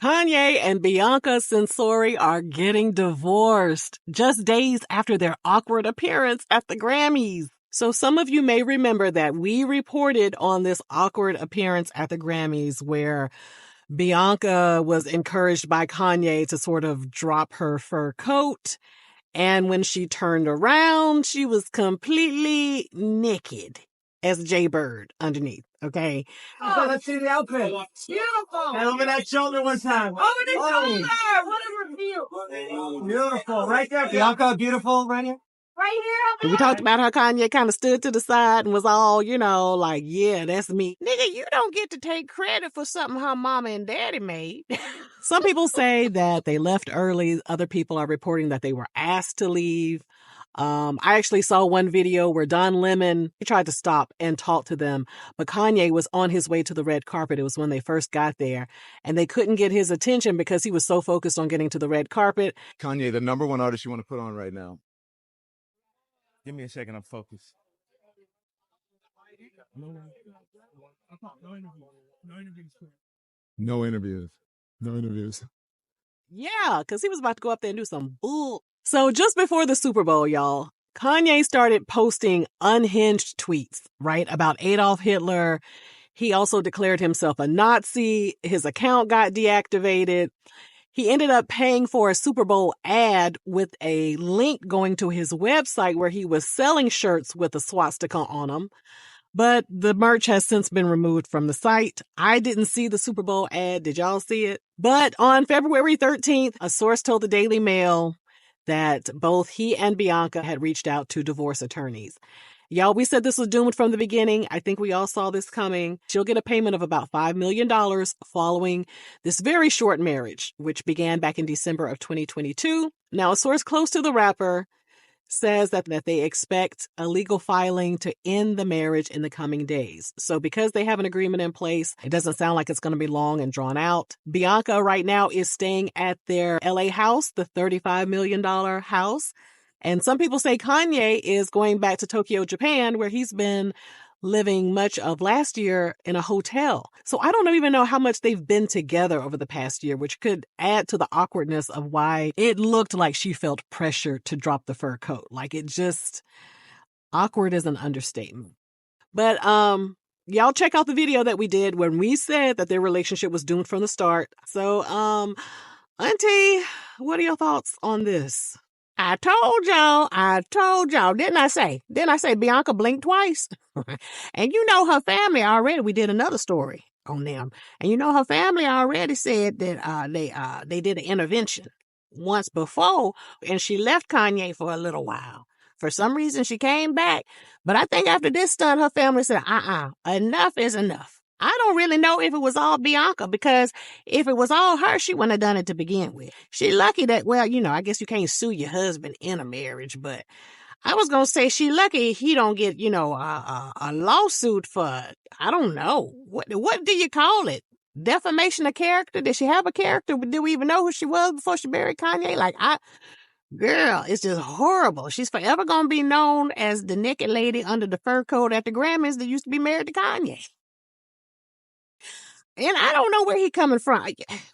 Kanye and Bianca Censori are getting divorced just days after their awkward appearance at the Grammys. So some of you may remember that we reported on this awkward appearance at the Grammys where Bianca was encouraged by Kanye to sort of drop her fur coat. And when she turned around, she was completely naked as Jay Bird underneath. Okay. Oh, let's see the outfit. Beautiful. And over that shoulder one time. Over the shoulder. What a reveal. Beautiful. Right there, Bianca. Beautiful. Right here. Right here. We talked about how Kanye kind of stood to the side and was all, like, yeah, that's me. Nigga, you don't get to take credit for something her mama and daddy made. Some people say that they left early. Other people are reporting that they were asked to leave. I actually saw one video where Don Lemon, he tried to stop and talk to them, but Kanye was on his way to the red carpet. It was when they first got there, and they couldn't get his attention because he was so focused on getting to the red carpet. Kanye, the number one artist you want to put on right now? Give me a second. I'm focused. No interviews. Yeah, because he was about to go up there and do some bull. So just before the Super Bowl, y'all, Kanye started posting unhinged tweets, right, about Adolf Hitler. He also declared himself a Nazi. His account got deactivated. He ended up paying for a Super Bowl ad with a link going to his website where he was selling shirts with a swastika on them. But the merch has since been removed from the site. I didn't see the Super Bowl ad. Did y'all see it? But on February 13th, a source told the Daily Mail that both he and Bianca had reached out to divorce attorneys. Y'all, we said this was doomed from the beginning. I think we all saw this coming. She'll get a payment of about $5 million following this very short marriage, which began back in December of 2022. Now, a source close to the rapper says that they expect a legal filing to end the marriage in the coming days. So because they have an agreement in place, it doesn't sound like it's going to be long and drawn out. Bianca right now is staying at their LA house, the $35 million house. And some people say Kanye is going back to Tokyo, Japan, where he's been living much of last year in a hotel. So I don't even know how much they've been together over the past year, which could add to the awkwardness of why it looked like she felt pressure to drop the fur coat. Like it just, awkward is an understatement. But y'all check out the video that we did when we said that their relationship was doomed from the start. So Auntie, what are your thoughts on this? I told y'all, didn't I say Bianca blinked twice? And you know her family already, we did another story on them. And you know her family already said that they did an intervention once before, and she left Kanye for a little while. For some reason, she came back. But I think after this stunt, her family said, enough is enough. I don't really know if it was all Bianca, because if it was all her, she wouldn't have done it to begin with. She lucky that, well, I guess you can't sue your husband in a marriage, but I was going to say she lucky he don't get, a lawsuit for, I don't know. What do you call it? Defamation of character? Did she have a character? Did we even know who she was before she married Kanye? Girl, it's just horrible. She's forever going to be known as the naked lady under the fur coat at the Grammys that used to be married to Kanye. And I don't know where he coming from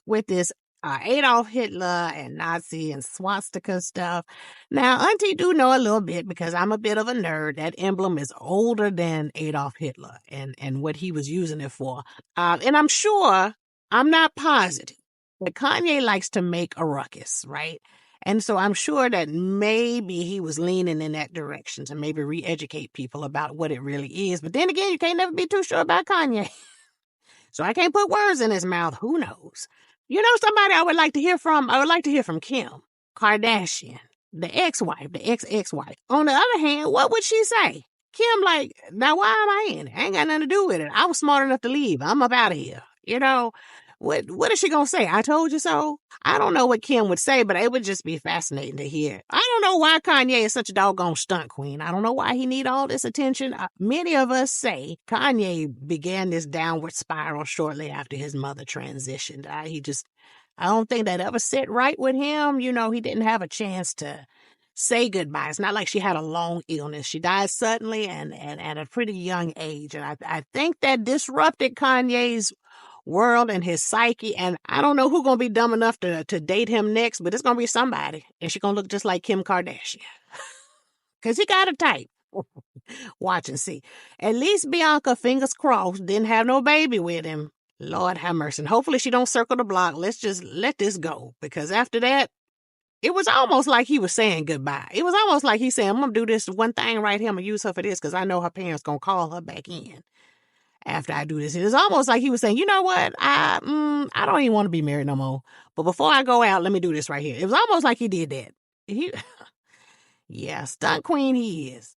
with this Adolf Hitler and Nazi and swastika stuff. Now, Auntie do know a little bit because I'm a bit of a nerd. That emblem is older than Adolf Hitler and what he was using it for. And I'm sure, I'm not positive, but Kanye likes to make a ruckus, right? And so I'm sure that maybe he was leaning in that direction to maybe re-educate people about what it really is. But then again, you can't never be too sure about Kanye. So I can't put words in his mouth. Who knows? Somebody I would like to hear from? I would like to hear from Kim Kardashian, the ex-wife, the ex-ex-wife. On the other hand, what would she say? Kim, now why am I in it? I ain't got nothing to do with it. I was smart enough to leave. I'm up out of here. What is she going to say? I told you so? I don't know what Kim would say, but it would just be fascinating to hear. I don't know why Kanye is such a doggone stunt queen. I don't know why he need all this attention. Many of us say Kanye began this downward spiral shortly after his mother transitioned. I don't think that ever set right with him. He didn't have a chance to say goodbye. It's not like she had a long illness. She died suddenly and at a pretty young age. And I think that disrupted Kanye's world and his psyche. And I don't know who's going to be dumb enough to date him next, but it's going to be somebody. And she's going to look just like Kim Kardashian. Because he got a type. Watch and see. At least Bianca, fingers crossed, didn't have no baby with him. Lord have mercy. And hopefully she don't circle the block. Let's just let this go. Because after that, it was almost like he was saying goodbye. It was almost like he said, I'm going to do this one thing right here. I'm going to use her for this because I know her parents going to call her back in after I do this. It was almost like he was saying, you know what? I don't even want to be married no more. But before I go out, let me do this right here. It was almost like he did that. Yeah, stunt queen he is.